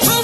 हम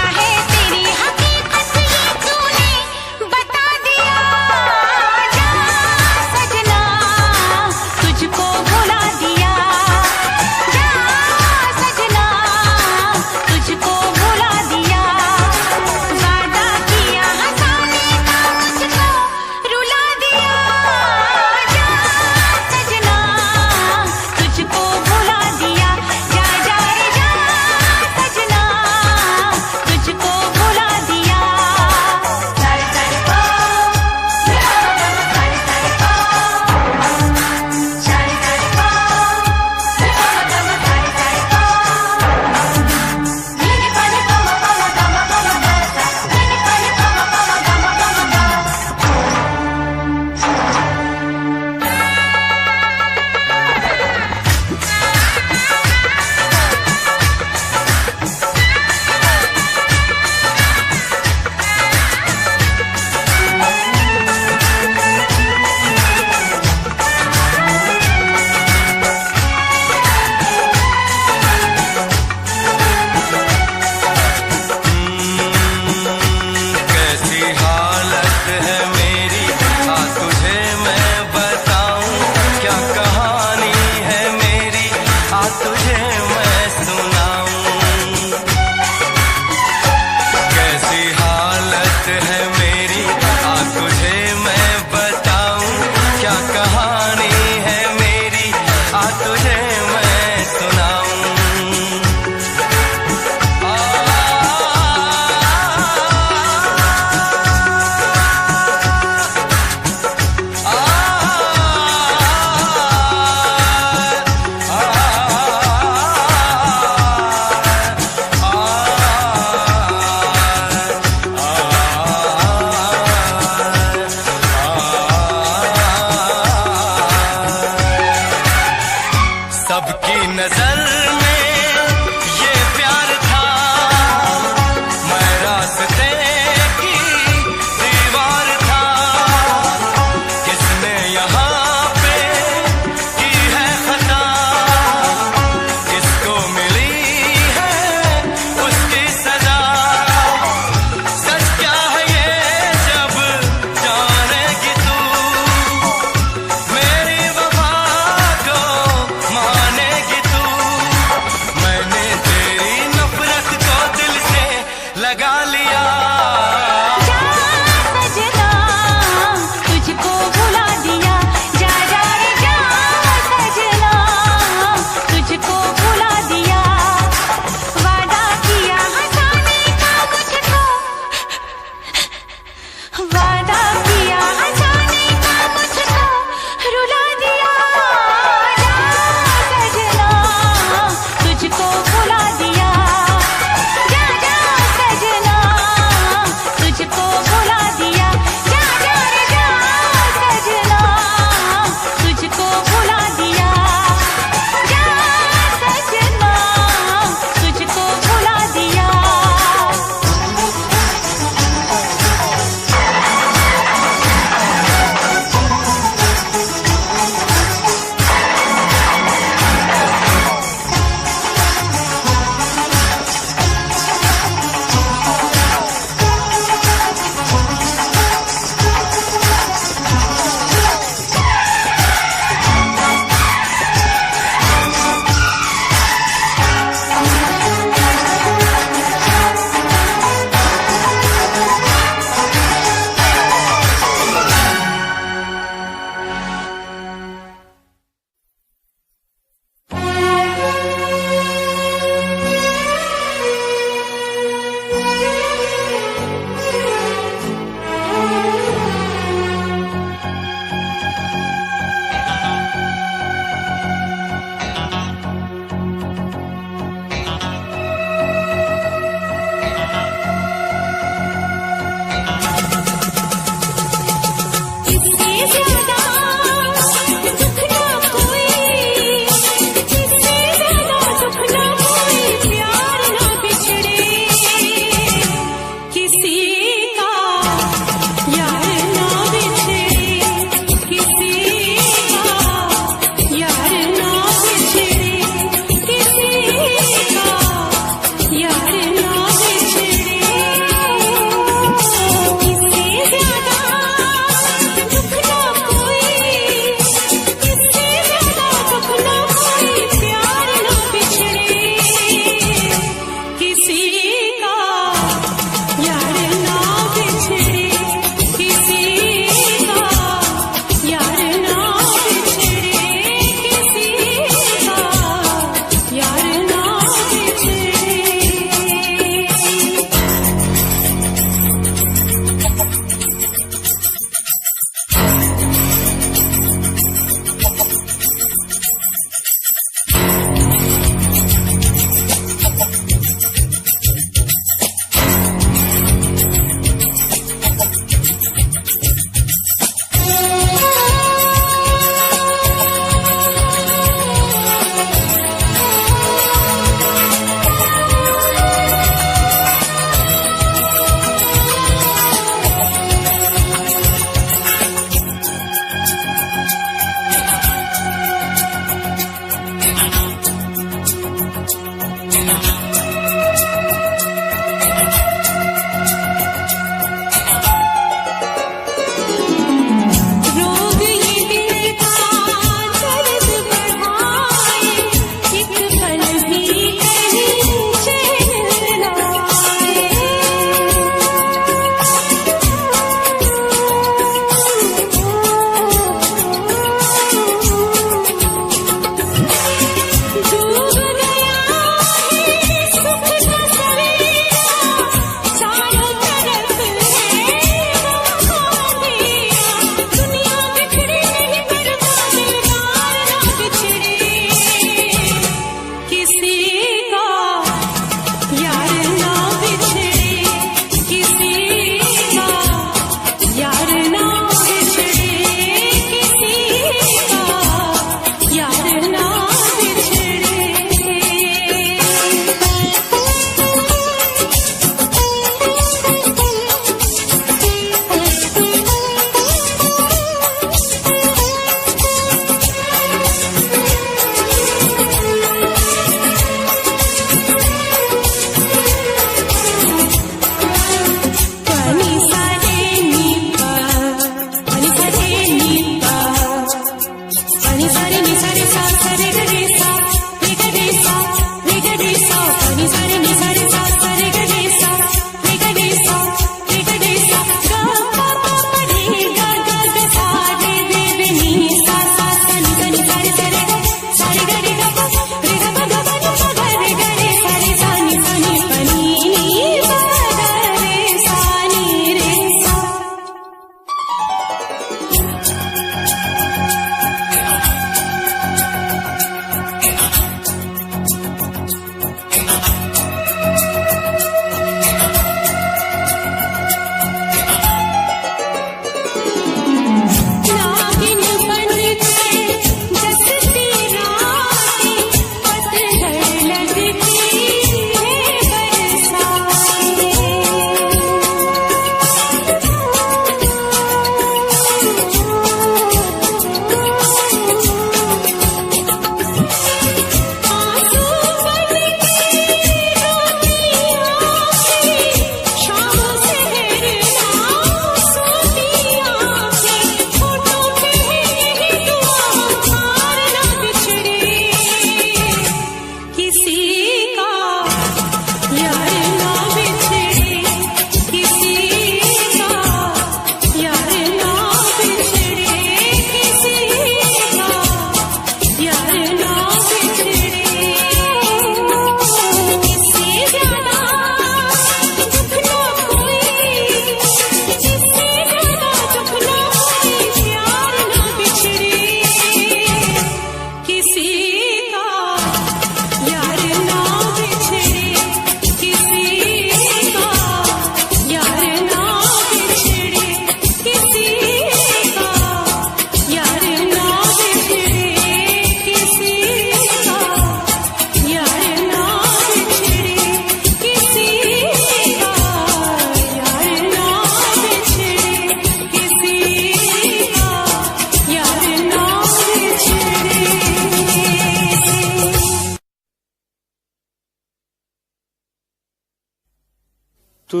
तू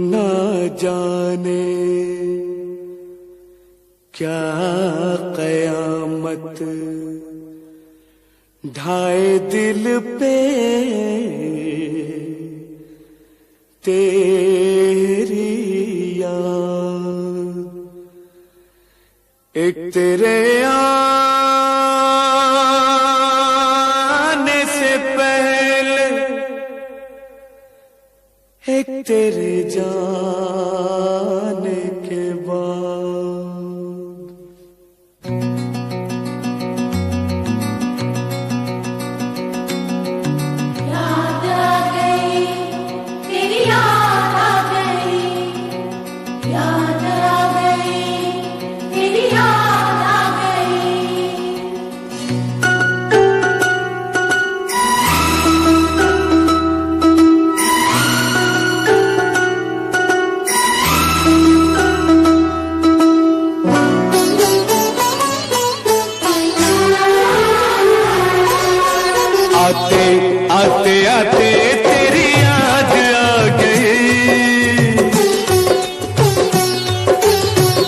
ना जाने क्या कयामत ढाए दिल पे तेरी याद। एक तेरे आने से पहले एक तेरे जाने के बाद। याद आ गई तेरी, याद आ गई, याद आ गई तेरी, याद आ गई। आते आते आते तेरी याद आ गई,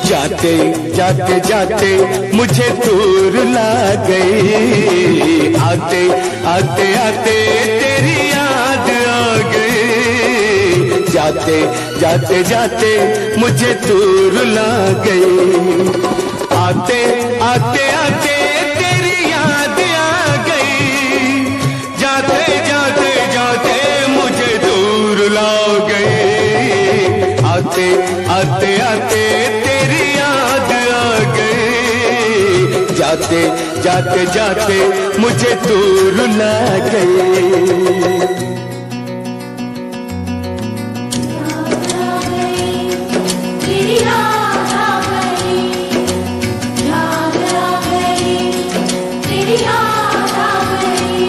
जाते जाते जाते मुझे दूर ला गई। आते आते आते तेरी याद आ गई, जाते जाते जाते मुझे दूर ला गई। आते आते आते तेरी याद आ गई, जाते जाते जाते मुझे दूर ला गई। आते आते आते तेरी याद आ गई, जाते जाते जाते मुझे दूर ला गई। तेरी याद आ गई, याद आ गई तेरी, याद आ गई।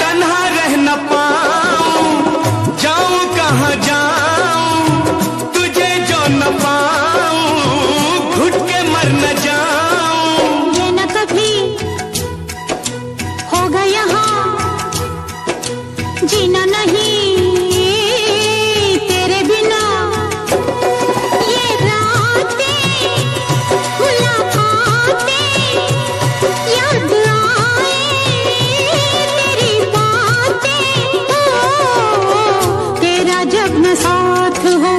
तन्हा रह न पाऊं, जाऊं कहाँ जाऊं, तुझे जो न पाऊं, घुट के मर न जाऊं। ये न कभी होगा यहाँ, जीना नहीं तेरे बिना। ये रातें मुलाकातें याद आए, तेरी बातें तेरा जब न साथ हो,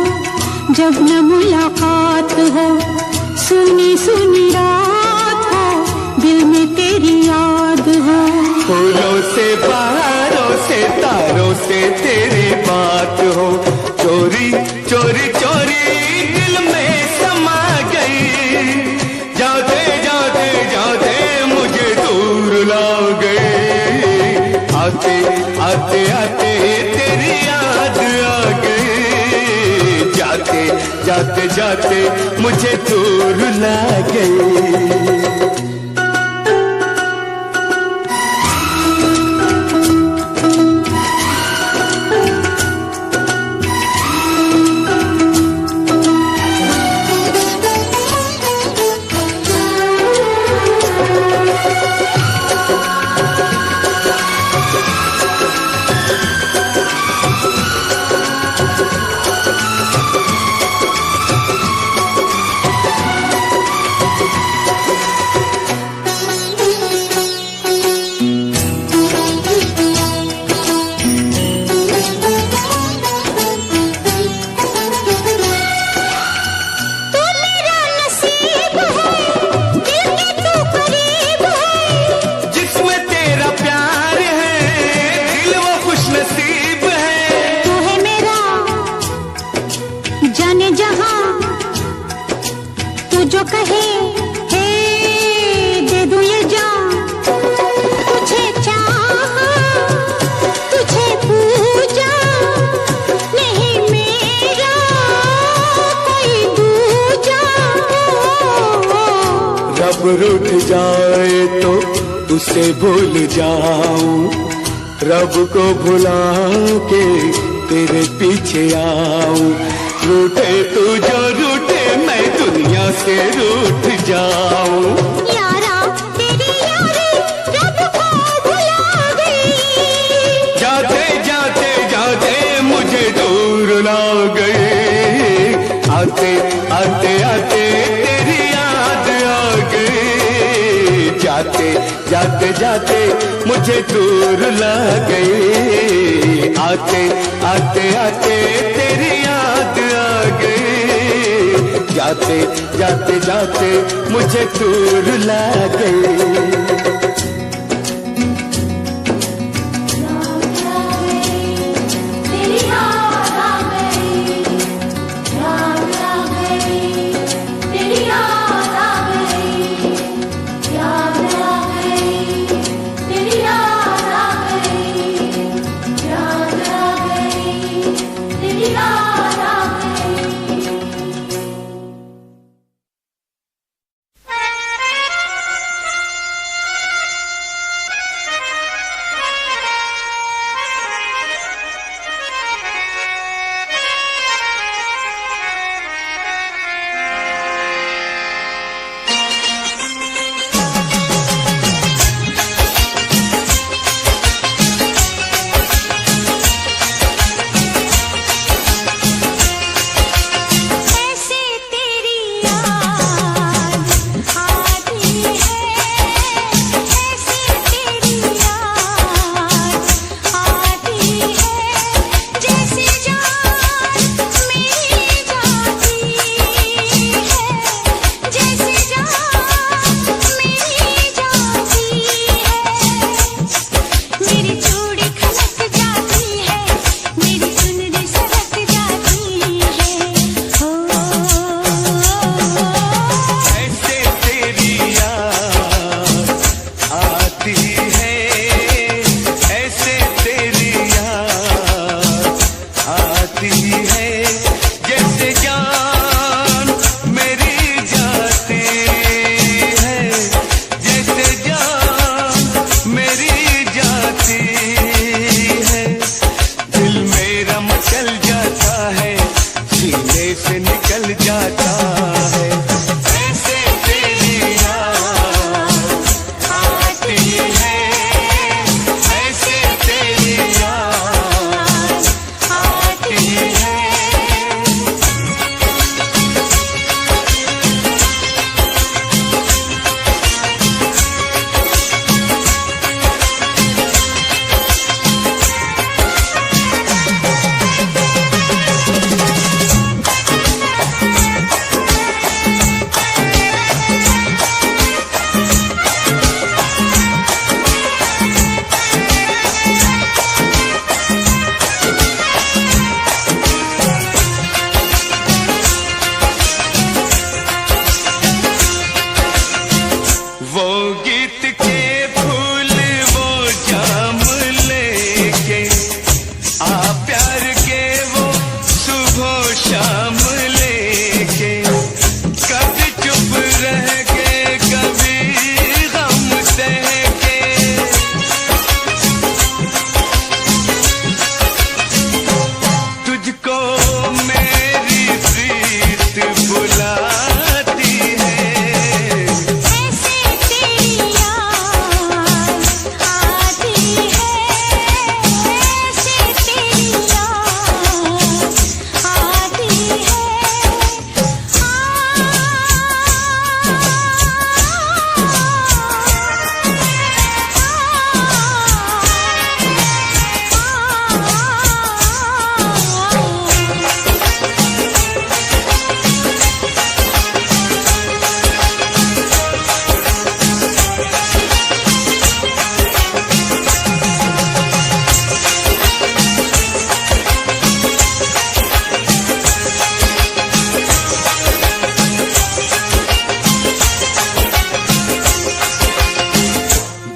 जब न मुलाकात हो, सुनी सुनी रात हो, दिल में तेरी याद हो। फूलों से बहारों से तारों से तेरी बात हो, चोरी चोरी चोरी दिल में समा गई। जाते जाते जाते मुझे दूर ला गई। आते आते आते तेरी याद आ गई, जाते जाते जाते मुझे दूर ला गई। रूठ जाए तो उसे भूल जाऊं, रब को भुला के तेरे पीछे आऊं। रूठे तू जो रूठे मैं दुनिया से रूठ जाऊं। यारा तेरी यारी रब को भुला गई, जाते जाते जाते मुझे दूर ला गई। आते आते आते तेरी याद आ गई, जाते जाते जाते मुझे दूर ला गई। आते आते आते तेरी याद आ गई, जाते जाते जाते मुझे दूर ला गई।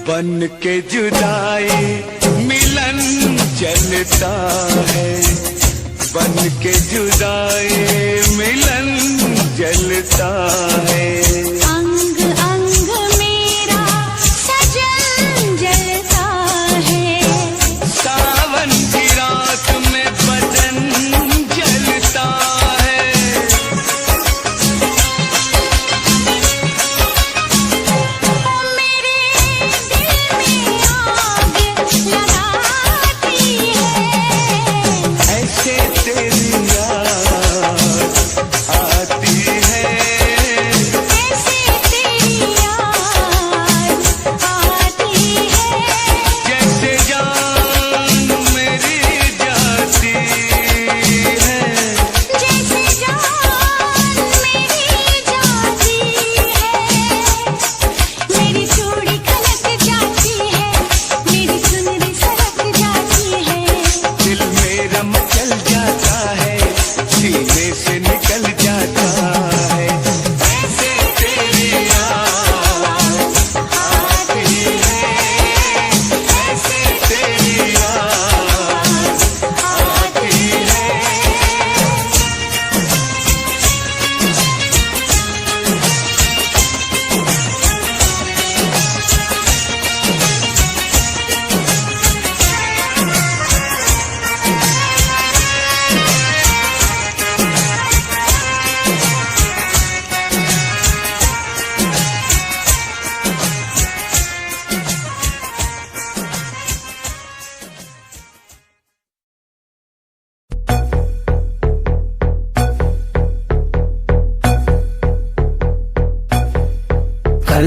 बन के जुदाई मिलन चलता है, बन के जुदाई मिलन जलता है। अंग अंग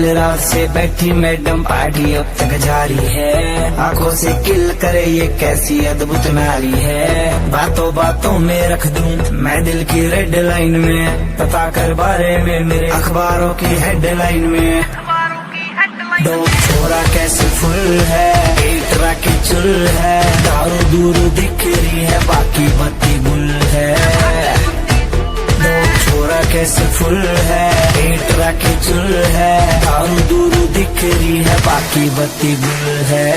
कल रात से बैठी मैडम पार्टी अब तक जारी है, आंखों से किल करे ये कैसी अद्भुत नारी है। बातों बातों में रख दूं मैं दिल की रेड लाइन में, पता कर बारे में मेरे अखबारों की हेडलाइन में। डोप छोरा कैसे फुल है, पेट राखी चुल है, दारू दूर दिख रही है बाकी बत्ती गुल है। डोप छोरा कैसे फुल है, पेट राखी चुल है, दारू दूर दिख रही है बाकी बत्ती गुल है।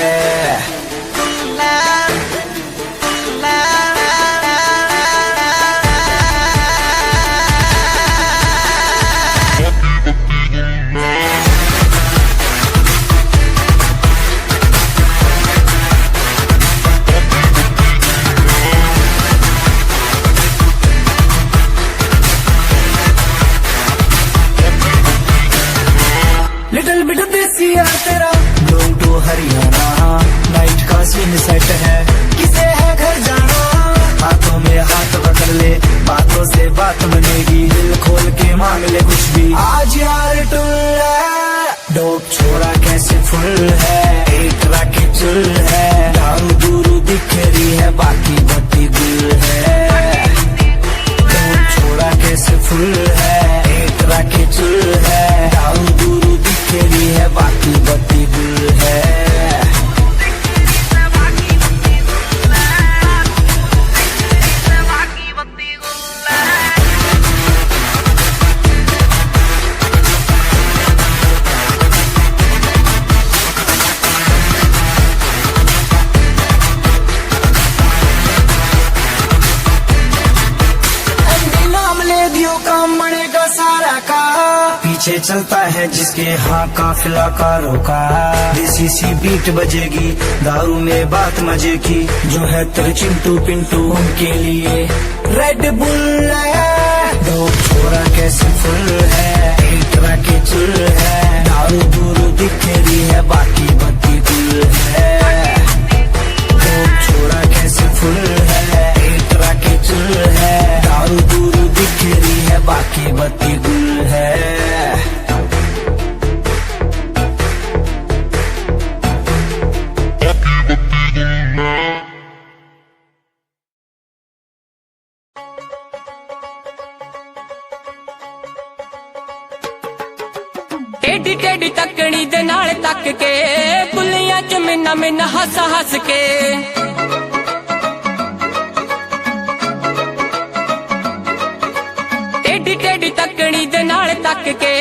लिटिल बिट देसी यार तेरा गोइंग टू हरियाणा, नाइट का सीन सेट है किसे है घर जाना। हाथों में हाथ पकड़ ले बातों से बात बनेगी, दिल खोल के मांग ले कुछ भी आज यार टुल है। डोप छोरा कैसे फुल है, एक राखी चुल है, दारू दूरू दिख रही है बाकी बत्ती गुल है। डोप छोरा कैसे फुल है, एक राखी चुल है, दारू दूरू दिख रही है बाकी बत्ती गुल है। काम बनेगा सारा का, पीछे चलता है जिसके हाँ काफिला कारों का। देसी सी बीट बजेगी दारू में बात मजे की, जो है तेरे चिंटू पिंटू उनके लिए रेड बुल है। डोप छोरा कैसे फुल है, एक राखी चुल है, दारू दूरू दिख रही है बाकी बत्ती गुल है। डोप छोरा कैसे फुल है, एक राखी चुल है, दारू दूरू दिख रही है बाकी बत्ती गुल है। टेढ़ी टेढ़ी तकड़ी दे नाल तक के, पुलियां च मिन्ना मिन्ना हस हस के। टेढ़ी टेढ़ी तकड़ी दे नाल तक के,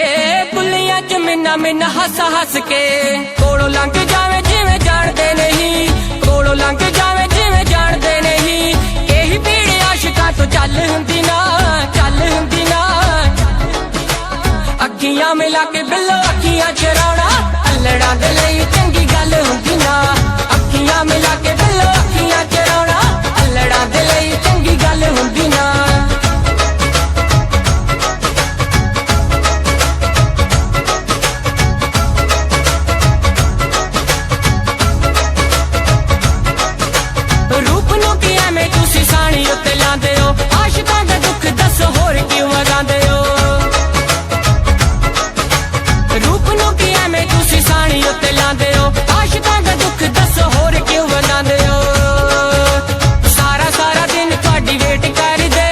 पुलियां च मिन्ना मिन्ना हस हस के। कोलों लंघ जावे जिवें जाणदे नहीं, कोलों लंघ जावे जिवें जाणदे नहीं, केही भीड़ आशिकां तो चल हुंदी ना, चल हुंदी ना। अखियां मिला के बिल्लो अखियां चराउणा, अल्लड़ा दे लई चंगी गल हुंदी ना। अखियां मिला के बिल्लो अखियां चराउणा, अल्लड़ा दे लई चंगी गल हुंदी ना। रूप नूं की एवें तुसीं साणी उत्ते लांदे हो, आशिकां दा दुख दसो होर क्यों वगांदे हो। रूप नूं की एवें तुसीं साणी उत्ते लांदे हो, आशिकां दा दुख दसो होर क्यों वगांदे हो। सारा सारा दिन तुहाडी वेट करदे,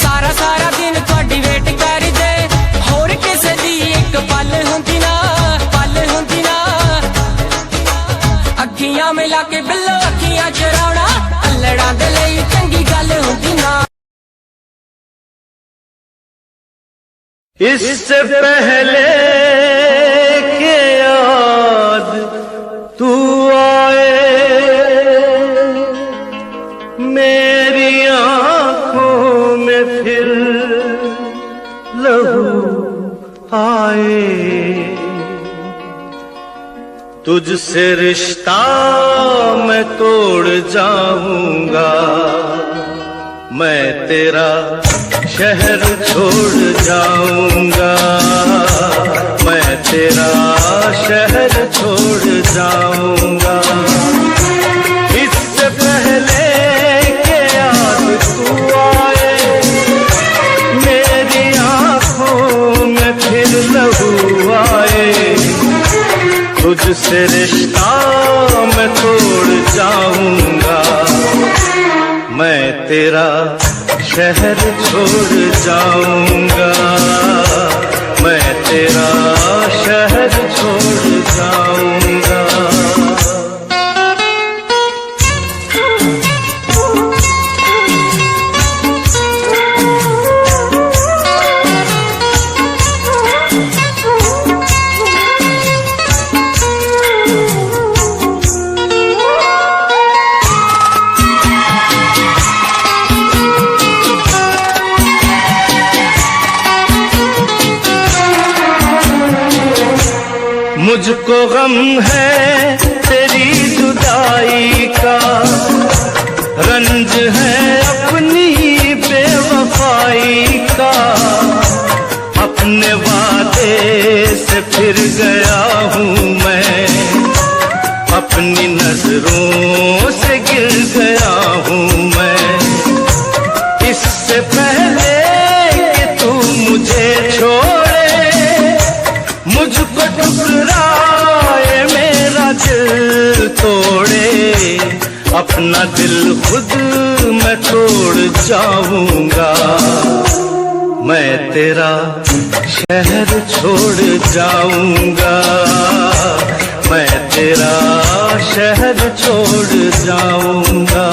सारा सारा दिन तुहाडी वेट करदे, होर किसे दी इक पल हुंदी ना, पल हुंदी ना। अखियां मिला के बिल्लो अखियां चराउणा, अल्लड़ा दे लई चंगी गल हुंदी ना। इससे पहले के याद तू आए, मेरी आंखों में फिर लहू आए। तुझसे रिश्ता मैं तोड़ जाऊंगा, मैं तेरा शहर छोड़ जाऊंगा, मैं तेरा शहर छोड़ जाऊंगा। इससे पहले के याद तू आए, मेरी आंखों में फिर लहू आए। तुझसे रिश्ता मैं तोड़ जाऊंगा, मैं तेरा शहर छोड़ जाऊंगा, मैं तेरा शहर छोड़ जाऊंगा। मुझको गम है तेरी जुदाई का, रंज है अपनी बेवफाई का, अपने वादे से फिर गया हूँ मैं, अपनी नजरों से गिर गया हूँ मैं। इससे पहले कि तू मुझे छोड़े, मुझको ठुकराए मेरा दिल तोड़े, अपना दिल खुद मैं तोड़ जाऊंगा, मैं तेरा शहर छोड़ जाऊंगा, मैं तेरा शहर छोड़ जाऊंगा।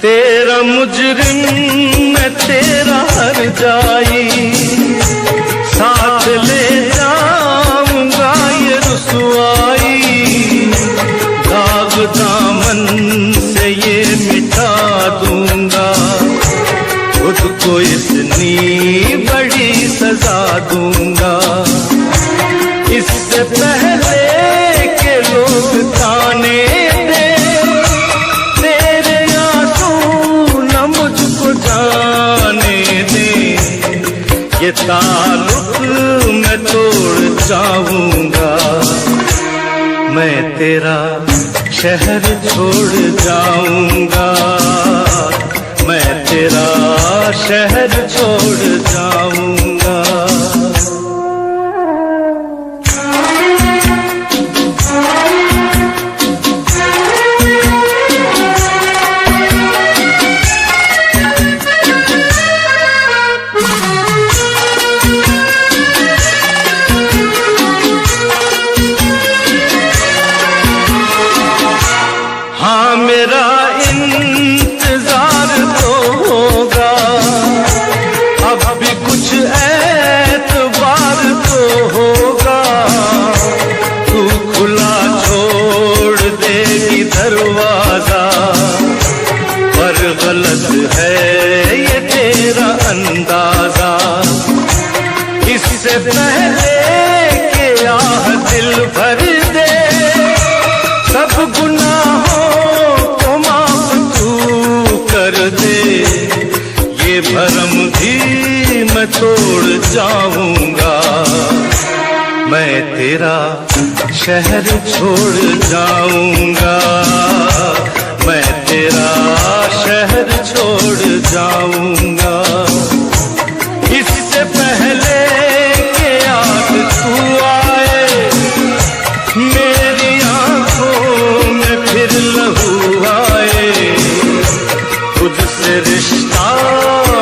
तेरा मुजरिम मैं तेरा हर जाई, साथ ले जाऊंगा ये रुसवाई, दाग दामन से ये मिटा दूंगा, खुद को इतनी बड़ी सजा दूंगा। इससे पहले के लोग ताने दे, जाने दे, ये ताल्लुक मैं तोड़ जाऊंगा, मैं तेरा शहर छोड़ जाऊंगा, मैं तेरा शहर छोड़ जाऊंगा। हाँ मेरा इंतजार तो होगा, अब भी कुछ एतबार तो होगा, तू खुला छोड़ देगी दरवाजा, पर गलत है ये तेरा अंदाजा। इससे पहले के आह दिल भर दे, सब गुनाहों को माफ तू कर दे, ये भरम भी मैं तोड़ जाऊंगा, मैं तेरा शहर छोड़ जाऊंगा, मैं तेरा शहर छोड़ जाऊंगा। इससे पहले के याद तू आए, मेरी आंखों में फिर लहू आए, खुद से रिश्ता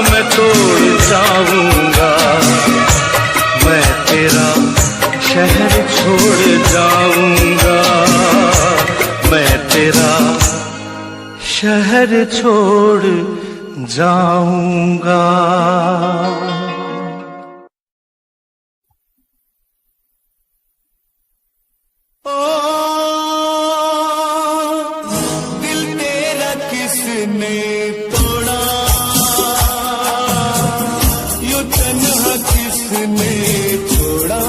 मैं तोड़ जाऊंगा, मैं तेरा शहर छोड़ जाऊंगा, मैं तेरा शहर छोड़ जाऊंगा। किसने तोड़ा यूं तन्हा किसने छोड़ा,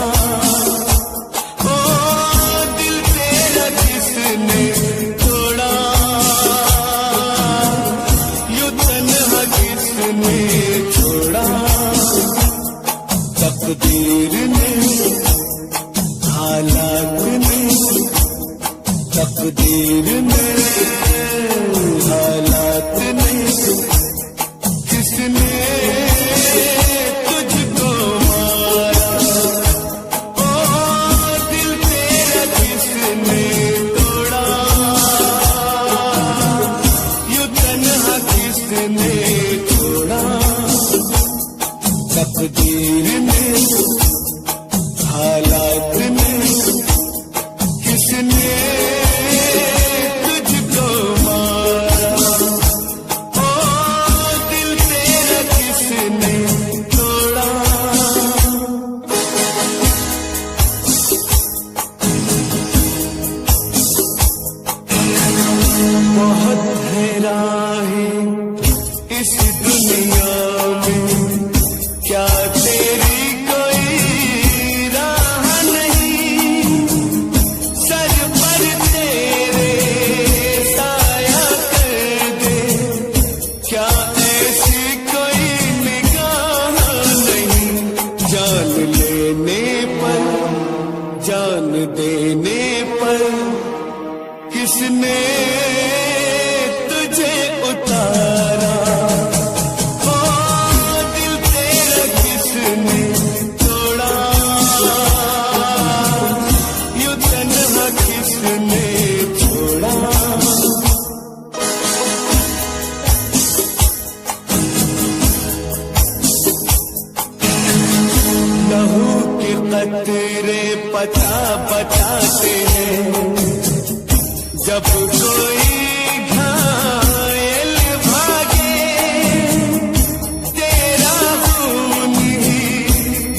तकदीर ने, हालात ने, तकदीर ने, हालात ने, किसने तुझको मारा, ओ दिल तेरा किसने तोड़ा, यूं तन्हा किसने छोड़ा, तकदीर ने, हालात ने, किसने तुझको मारा, ओ दिल तेरा किसने तोड़ा। बहुत है राहें इस दुनिया में, क्या तेरी कोई राह नहीं, सर पर तेरे साया कर दे, क्या ऐसी कोई निगाह नहीं, जान लेने पर, जान देने पर, किसने तुझे उतारा, ओ दिल तेरा किसने तोड़ा, यूं तन्हा किसने छोड़ा। लहू के कतरे पता बताते हैं, जब कोई घायल भागे, तेरा खून ही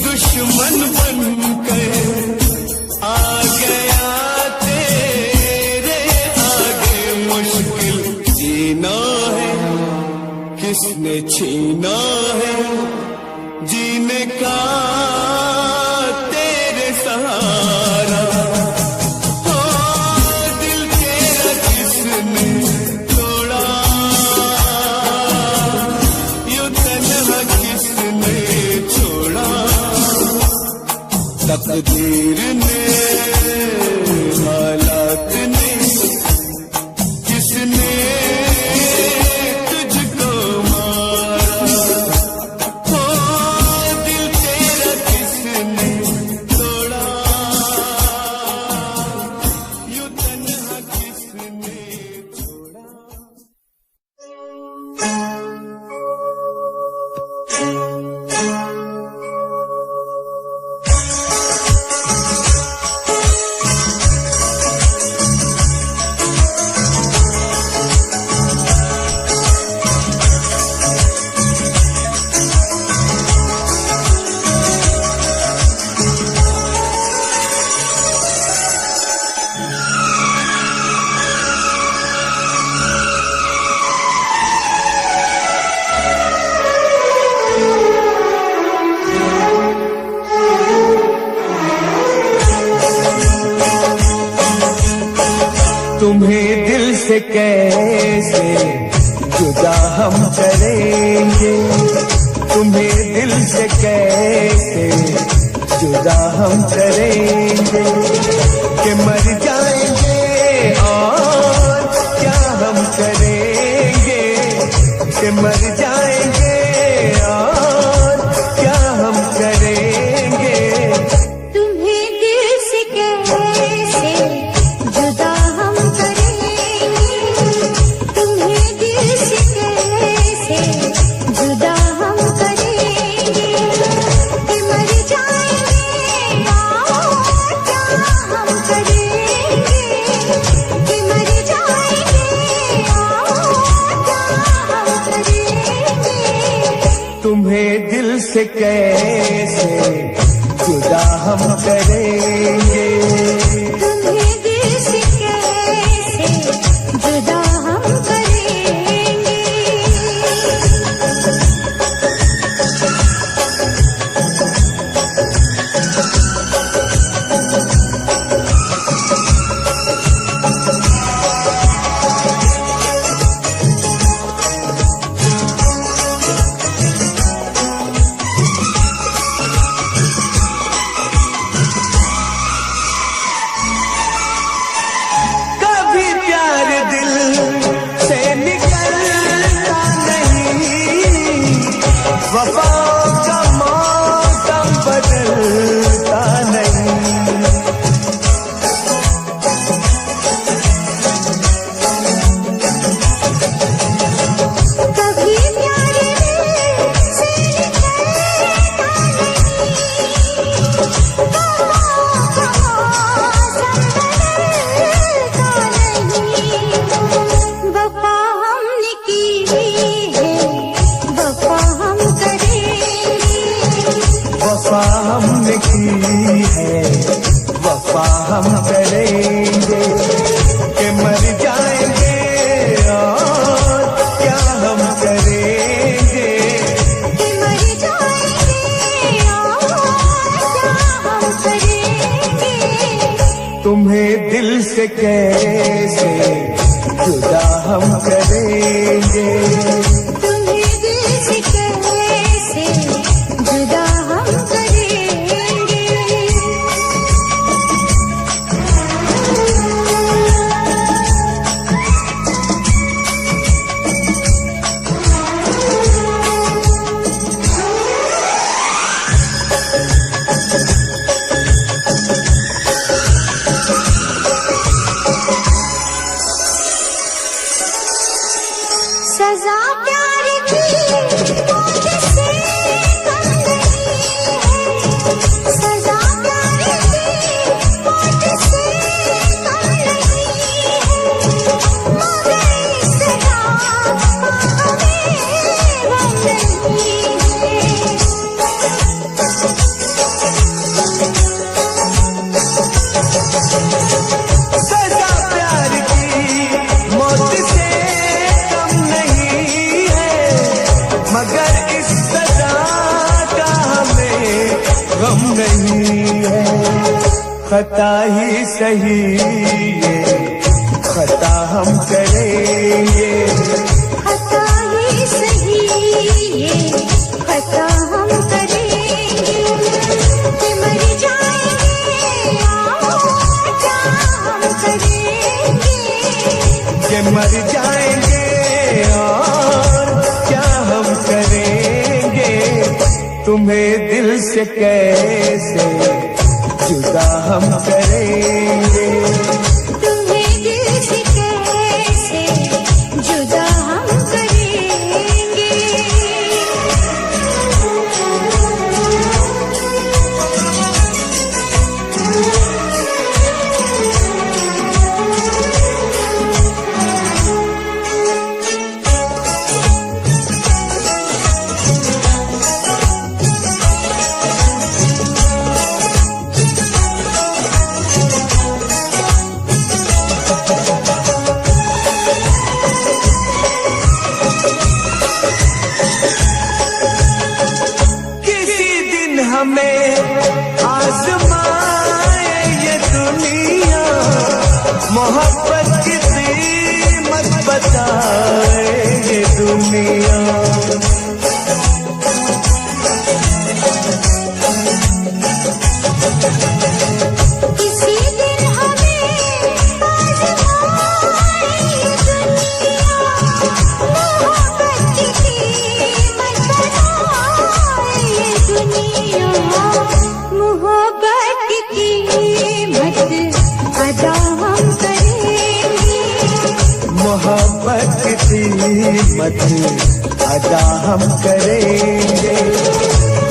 दुश्मन बनकर आ गया तेरे आगे, मुश्किल जीना है, किसने छीना है जीने का तेरे सहारा, ओ दिल तेरा किसने तोड़ा, यूं तन्हा किसने छोड़ा, तकदीर ने, हालात ने, किसने तुझको मारा, ओ दिल तेरा किसने तोड़ा, यूं तन्हा किसने छोड़ा। तुम्हें दिल से कैसे जुदा हम करेंगे, तुम्हें दिल से कैसे जुदा हम करेंगे, कि मर जाएंगे और क्या हम करेंगे, कि मर जाएंगे और क्या हम करेंगे। तुम्हें दिल से कैसे जुदा हम करेंगे, तुम्हें दिल से कैसे जुदा हम करेंगे, कि मर जाएंगे और क्या हम करेंगे, कि मर जाएंगे और क्या हम करेंगे। तुम्हें दिल से कैसे जुदा हम करेंगे, तुम्हें दिल से कैसे जुदा हम करेंगे। हम करेंगे कि मर जाएंगे और क्या हम करेंगे, कि मर जाएंगे और क्या हम करेंगे। तुम्हें दिल से कैसे जुदा हम करेंगे, तुम्हें दिल से कैसे जुदा हम करेंगे। सजा प्यार की मौत से कम नहीं है, सजा प्यार की मौत से कम नहीं है, मगर इस सजा का हमें गम नहीं है। सजा प्यार की मौत से कम नहीं है, मगर इस सजा का हमें गम नहीं है। खता ही सही ये खता हम करेंगे, खता ही सही ये खता हम करेंगे, कि मर जाएंगे और क्या हम करेंगे, कि मर जाएंगे और क्या हम करेंगे। तुम्हें दिल से कैसे जुदा हम करेंगे, तुम्हें दिल से कैसे जुदा हम करेंगे। किसी दिन हमें आजमाए ये दुनिया, मोहब्बत की कीमत बताए ये दुनिया। किसी दिन हमें आज़माए ये दुनिया, मोहब्बत की कीमत बताए ये दुनिया, मोहब्बत की कीमत अदा हम करेंगे, मोहब्बत की कीमत अदा हम करेंगे,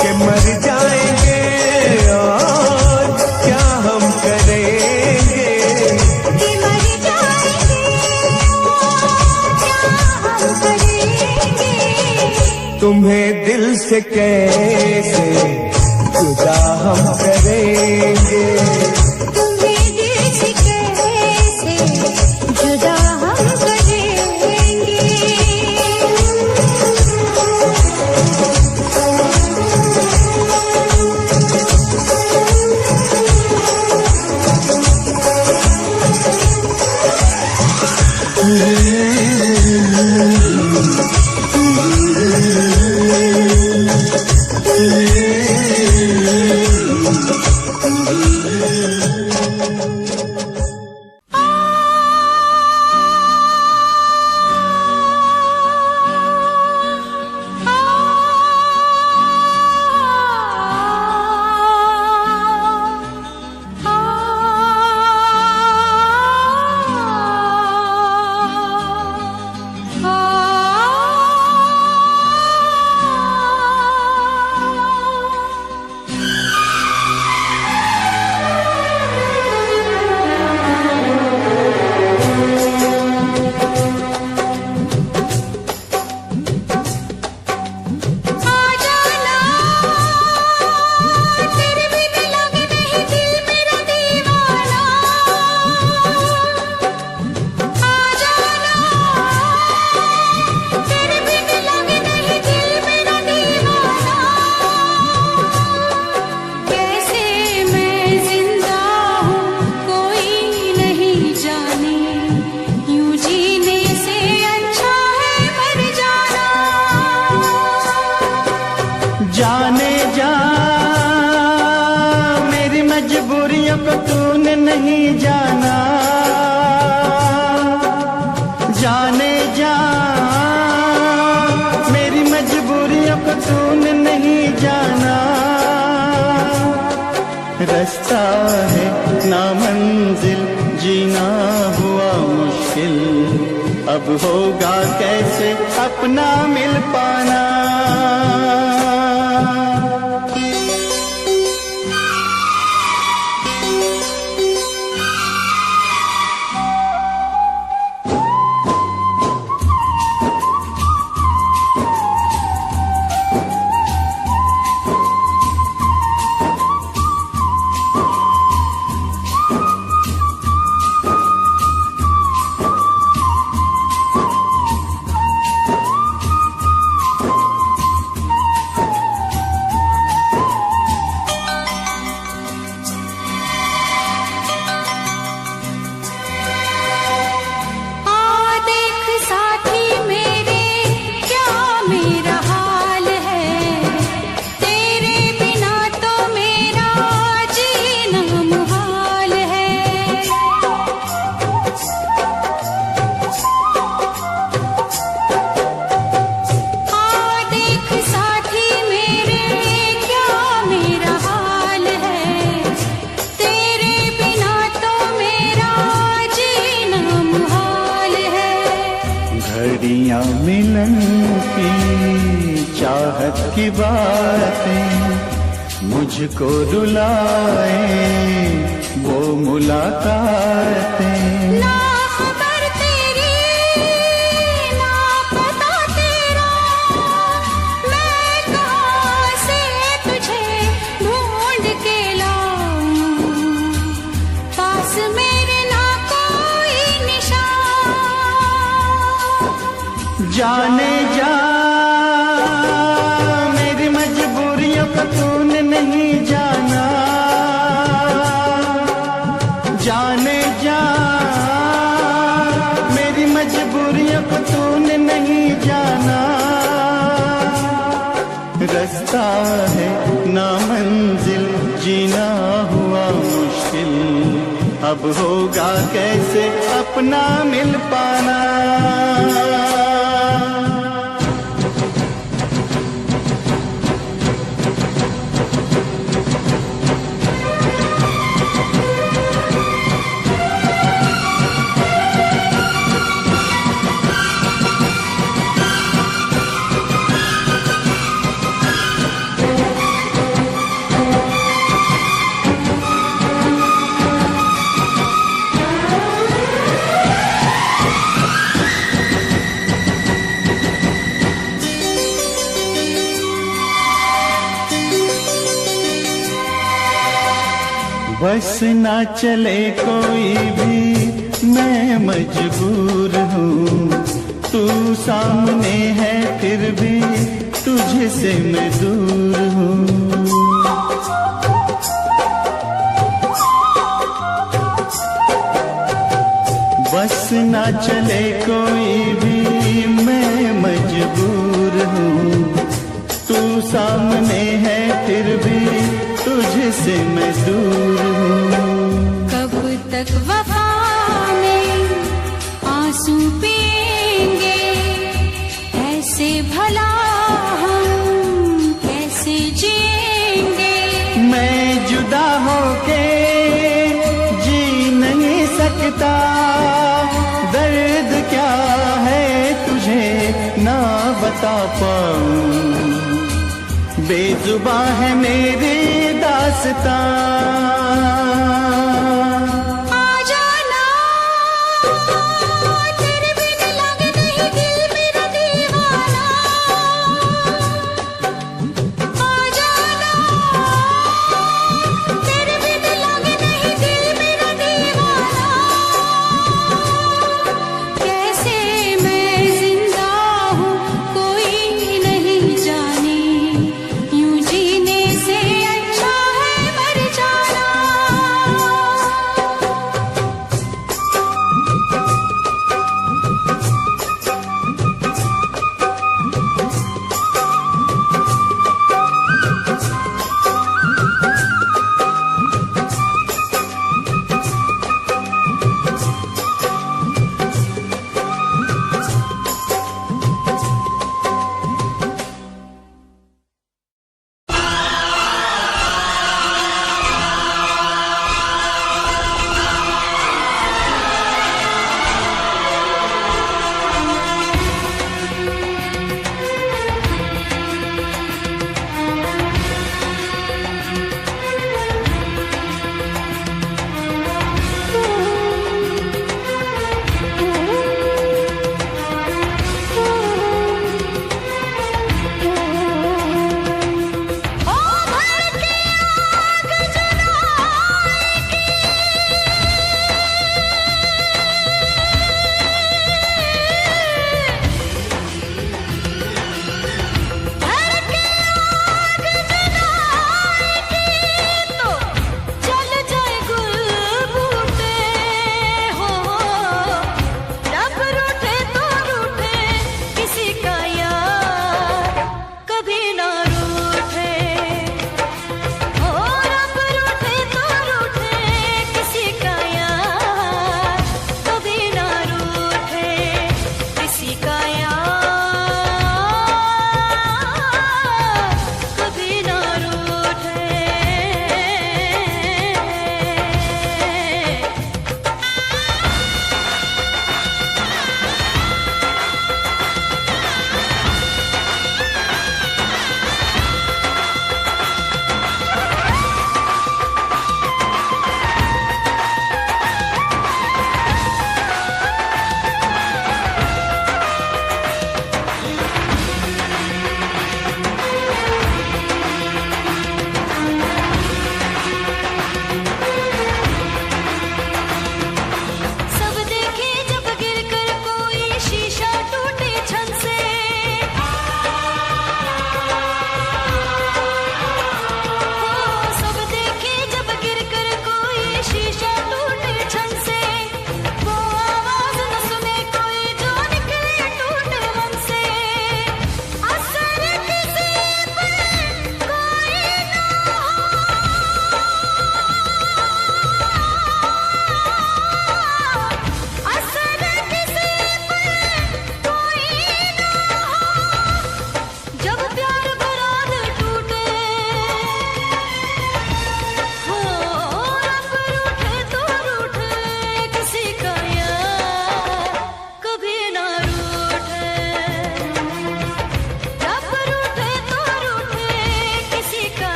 कि मर जाएंगे और क्या हम करेंगे, कि मर जाएंगे और क्या हम करेंगे। तुम्हें दिल से कैसे जुदा हम करेंगे, तुम्हें दिल से कैसे जुदा हम करेंगे। Thank you. रास्ता है ना मंजिल, जीना हुआ मुश्किल, अब होगा कैसे अपना मिल पाना। मिलन की चाहत की बातें मुझको रुलाए, वो मुलाकातें। ना खबर तेरी ना पता तेरा, मैं कहाँ से तुझे ढूंढ के लाऊं, पास मेरे ना कोई निशान। जाने जा मेरी मजबूरियों को तूने नहीं जाना, जाने जा मेरी मजबूरियों को तूने नहीं जाना। रास्ता है ना मंजिल, जीना हुआ मुश्किल, अब होगा कैसे अपना मिल पाना। बस ना चले कोई भी मैं मजबूर हूँ, तू सामने है फिर भी तुझसे मैं दूर हूँ। बस ना चले कोई भी मैं मजबूर हूँ, तू सामने है फिर भी तुझसे मैं दूर हूँ। कब तक वफा में आंसू पिएंगे, ऐसे भला हम कैसे जिएंगे। मैं जुदा होके जी नहीं सकता, दर्द क्या है तुझे ना बता पाऊं, बेजुबां है मेरी दास्तां।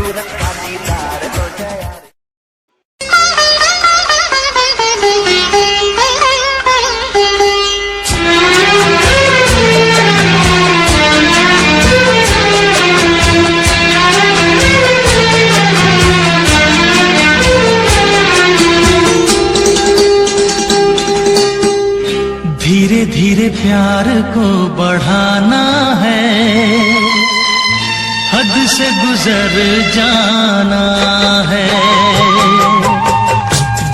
सूरत का दीदार हो जाए। धीरे धीरे प्यार को बढ़ाना है, हद से गुजर जाना है।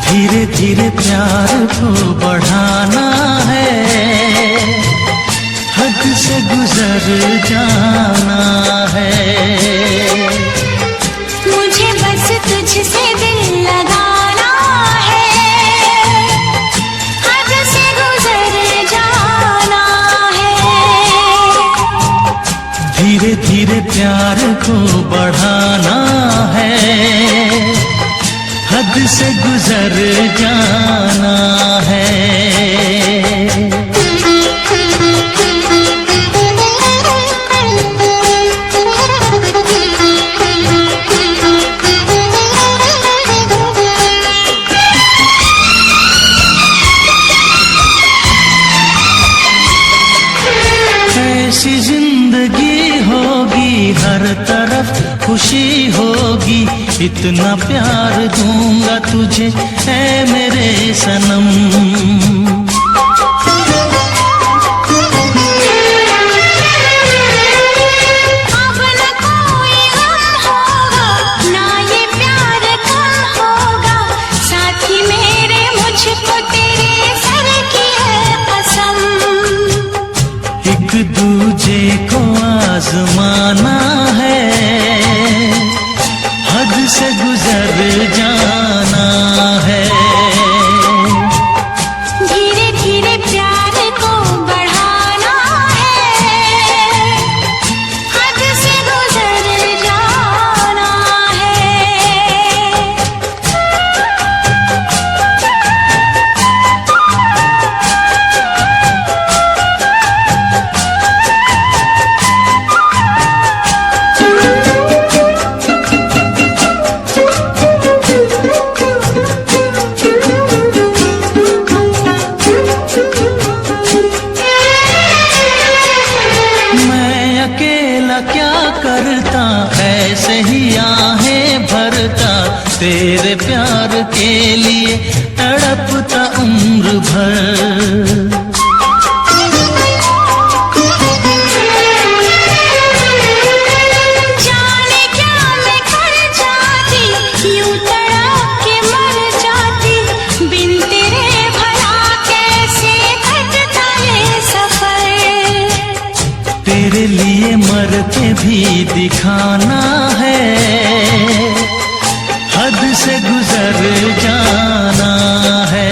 धीरे धीरे प्यार को बढ़ाना है, हद से गुजर जाना है। मुझे बस तुझसे दिल लगाना है, हद से गुजर जाना है। धीरे धीरे प्यार को बढ़ाना है, हद से गुजर जाना है। ऐसी जिंदगी होगी, हर तरफ खुशी होगी, इतना प्यार दूंगा तुझे ऐ मेरे सनम। अब न कोई गम होगा, ना ये प्यार कम होगा, साथी मेरे मुझको तेरे सर की है कसम। एक दूजे को आजमाना है, हद से गुजर जाना है। धीरे धीरे प्यार को बढ़ाना है, हद से गुजर जाना है। मैं अकेला क्या करता, ऐसे ही आहें भरता, तेरे प्यार के लिए तड़पता उम्र भर। जाने क्या मैं कर जाती, यूं तड़प के मर जाती, बिन तेरे भला कैसे कटता ये सफर। तेरे लिए मर के भी दिखाना है, हद से गुजर जाना है।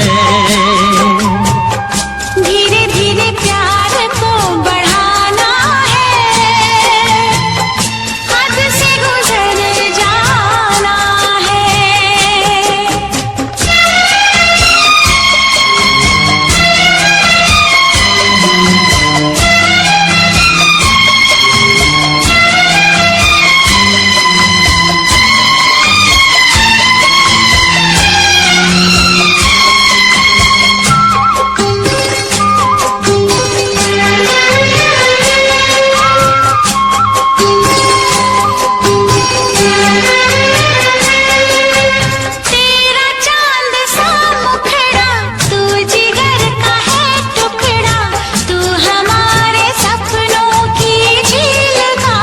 धीरे धीरे प्यार को बढ़ाना है, हद से गुजर जाना है। तेरा चांद सा मुखड़ा, तू जिगर का है टुकड़ा, तू हमारे सपनों की झील का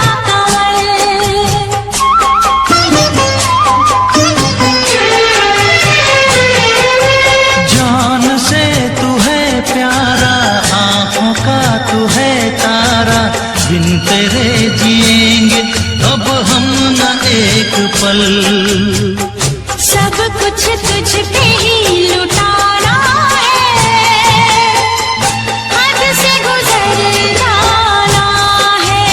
जान से तू है प्यारा, आंखों का तू है तारा, बिन तेरे जिएंगे अब हम न एक पल। सब कुछ तुझ पे ही लुटाना है, हद से गुजर जाना है।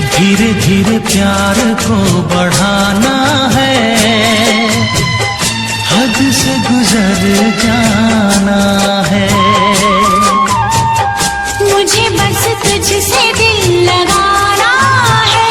धीरे धीरे प्यार को बढ़ाना है, हद से गुजर जाना है। मुझे बस तुझसे दिल लगाना है,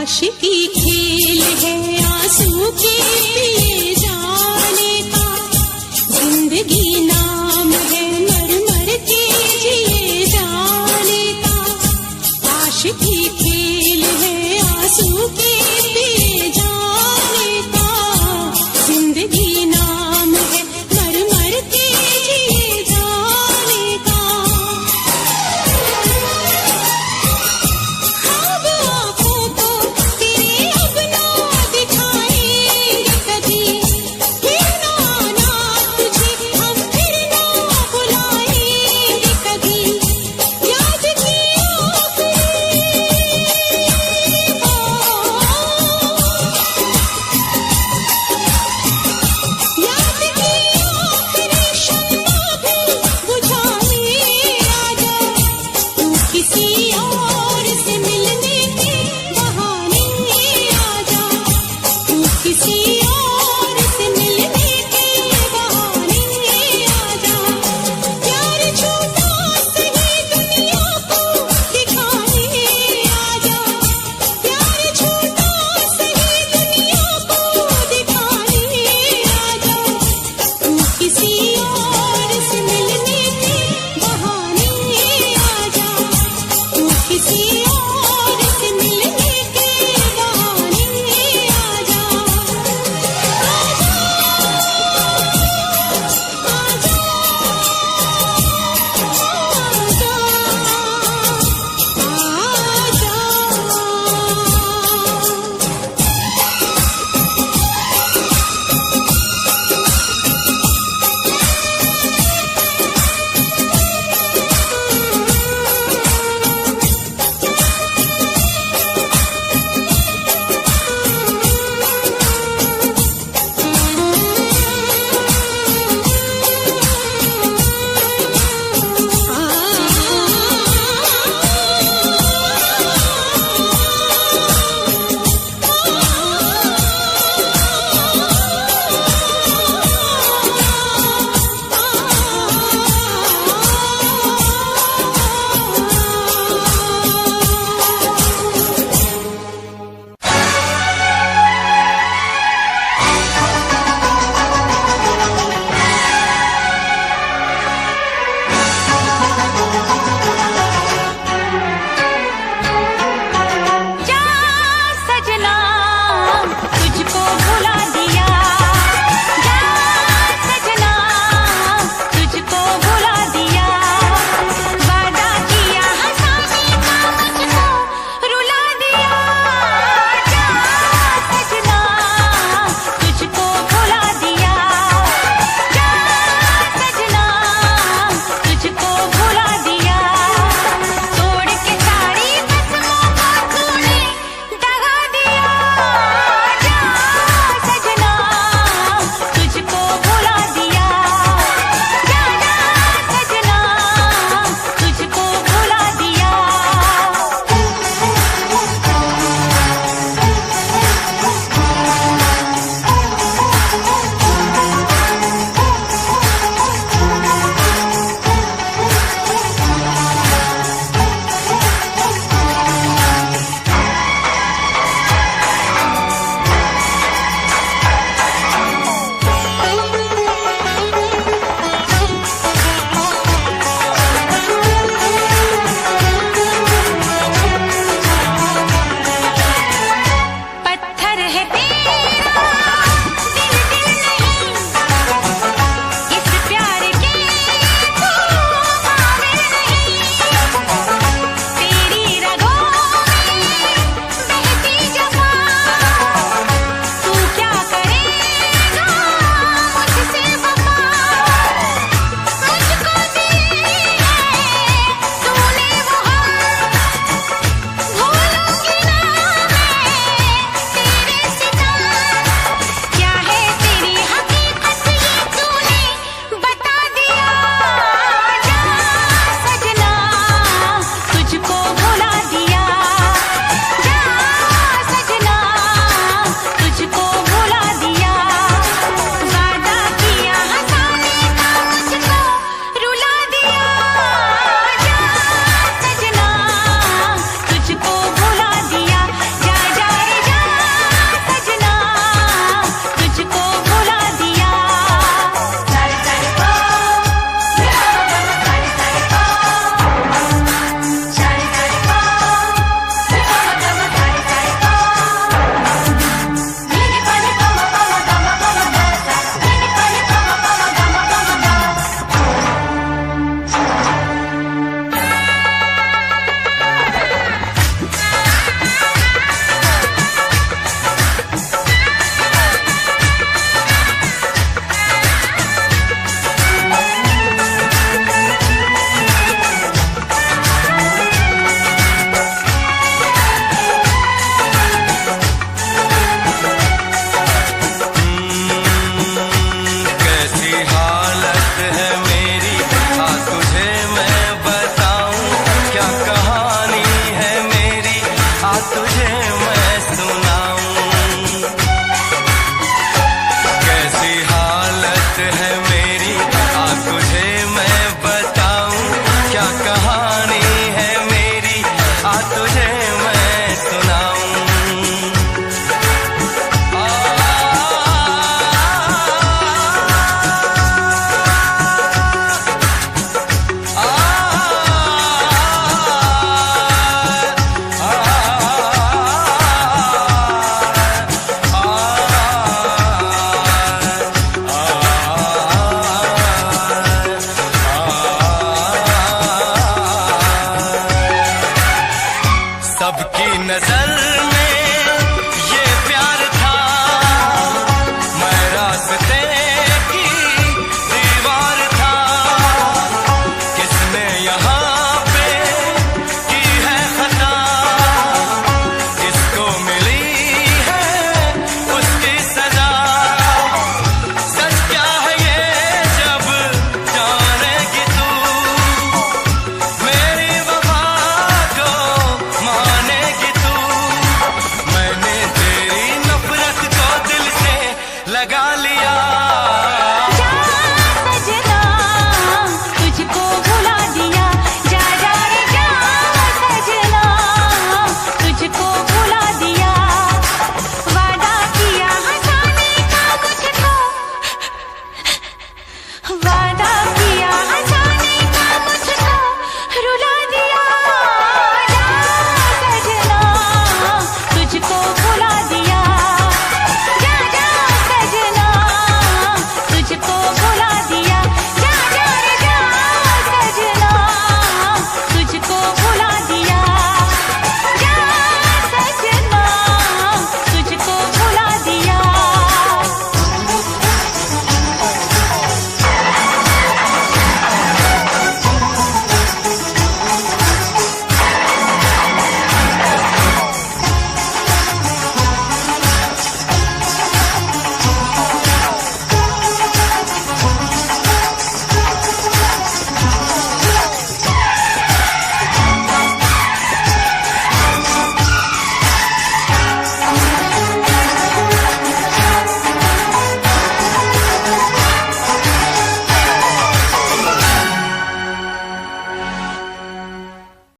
आशिकी खेल है आंसू के पिए जाने का, जिंदगी नाम है मर मर के जिए जाने का। आशिकी खेल है आंसू के पिए जाने का, जिंदगी नाम है मर मर के जिए जाने का। ख्वाब आँखों को तेरे अब ना दिखाएंगे कभी, फिर ना आना तुझे हम फिर ना बुलाएंगे कभी। याद की आखिरी सबकी नजर